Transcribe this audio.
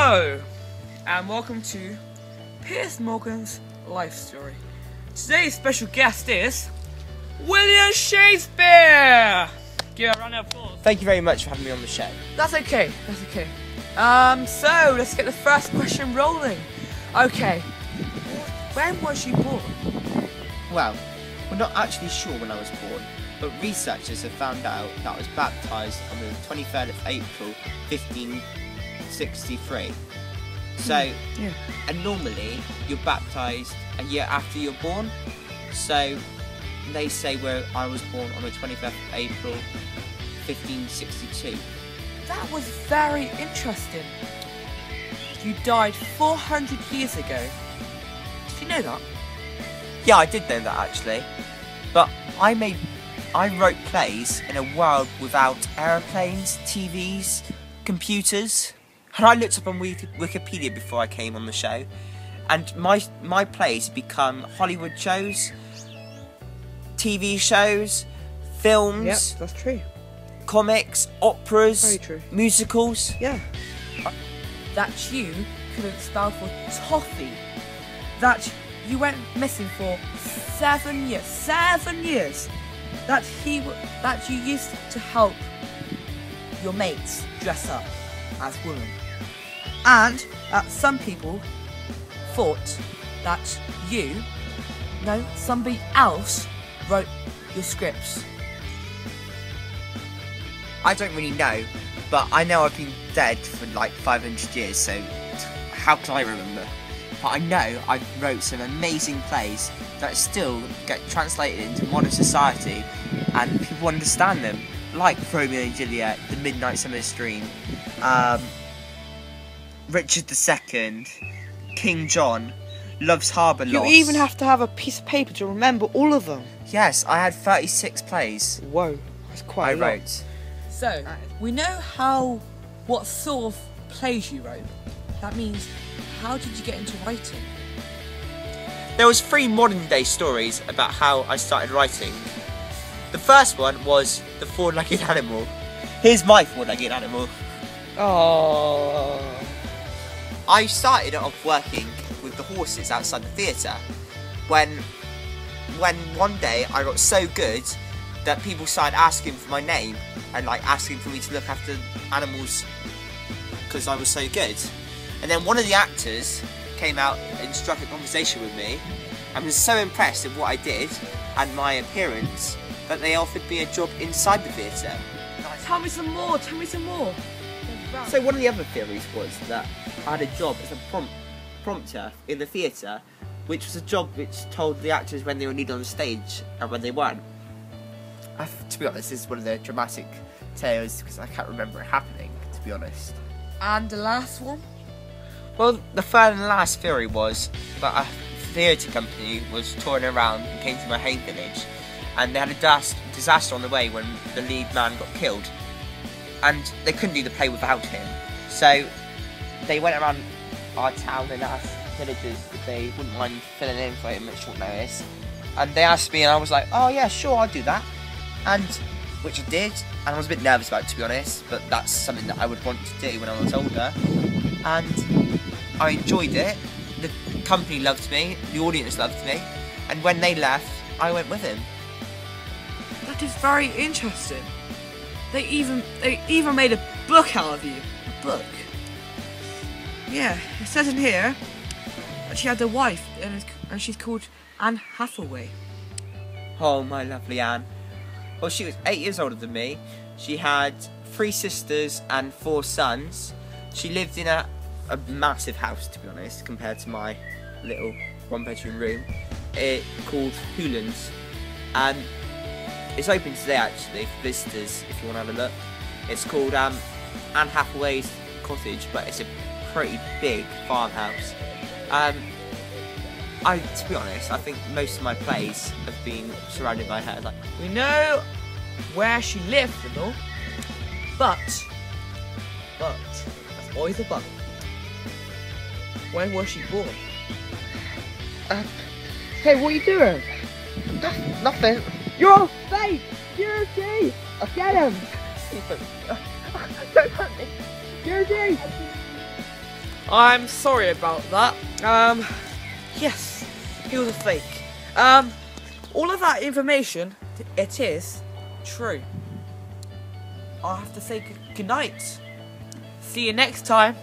Hello, and welcome to Piers Morgan's Life Story. Today's special guest is William Shakespeare. Give a round of applause. Thank you very much for having me on the show. That's okay. So let's get the first question rolling. Okay, when was you born? Well, we're not actually sure when I was born, but researchers have found out that I was baptised on the 23rd of April, 1563. So, and normally you're baptised a year after you're born. So they say where I was born on the 25th of April, 1562. That was very interesting. You died 400 years ago. Did you know that? Yeah, I did know that actually. But I wrote plays in a world without aeroplanes, TVs, computers. And I looked up on Wikipedia before I came on the show. And my plays become Hollywood shows, TV shows, films. Yep, that's true. Comics, operas, Very true. musicals. Yeah. That you couldn't spell for toffee. That you went missing for 7 years. 7 years. That you used to help your mates dress up as women. And that some people thought that somebody else wrote your scripts. I don't really know, but I know I've been dead for like 500 years, so how can I remember? But I know I wrote some amazing plays that still get translated into modern society and people understand them, like Romeo and Juliet, The Midnight Summer's Dream, Richard II, King John, Love's Harbour Lost. You even have to have a piece of paper to remember all of them. Yes, I had 36 plays. Whoa, that's quite a lot. I wrote. So, we know what sort of plays you wrote. That means, how did you get into writing? There was 3 modern day stories about how I started writing. The first one was The Four-Legged Animal. Here's my four-legged animal. Oh. I started off working with the horses outside the theatre when one day I got so good that people started asking for my name and like asking for me to look after animals because I was so good. And then one of the actors came out and struck a conversation with me and was so impressed with what I did and my appearance that they offered me a job inside the theatre. Tell me some more. So one of the other theories was that I had a job as a prompter in the theatre, which was a job which told the actors when they were needed on the stage and when they weren't. To be honest, this is one of the dramatic tales because I can't remember it happening, to be honest. And the last one? Well, the third and last theory was that a theatre company was touring around and came to my home village and they had a disaster on the way when the lead man got killed and they couldn't do the play without him. So they went around our town and asked villagers if they wouldn't mind filling in for him at short notice. And they asked me and I was like, oh yeah, sure, I'll do that. And which I did, and I was a bit nervous about it, to be honest, but that's something that I would want to do when I was older. And I enjoyed it. The company loved me, the audience loved me, and when they left, I went with him. That is very interesting. They even made a book out of you. A book. Yeah, it says in here that she had a wife, and she's called Anne Hathaway. Oh, my lovely Anne. Well, she was 8 years older than me. She had 3 sisters and 4 sons. She lived in a massive house, to be honest, compared to my little 1-bedroom room. Called Hoolan's. It's open today, actually, for visitors, if you want to have a look. It's called Anne Hathaway's Cottage, but it's a pretty big farmhouse. To be honest, I think most of my plays have been surrounded by her. Like, we know where she lived and all, but there's always a but. When was she born? Hey, what are you doing? nothing. You're on fake! Security! Get him! Don't hurt me. Security! I'm sorry about that. Yes, he was a fake. All of that information, it is true. I'll have to say good night. See you next time.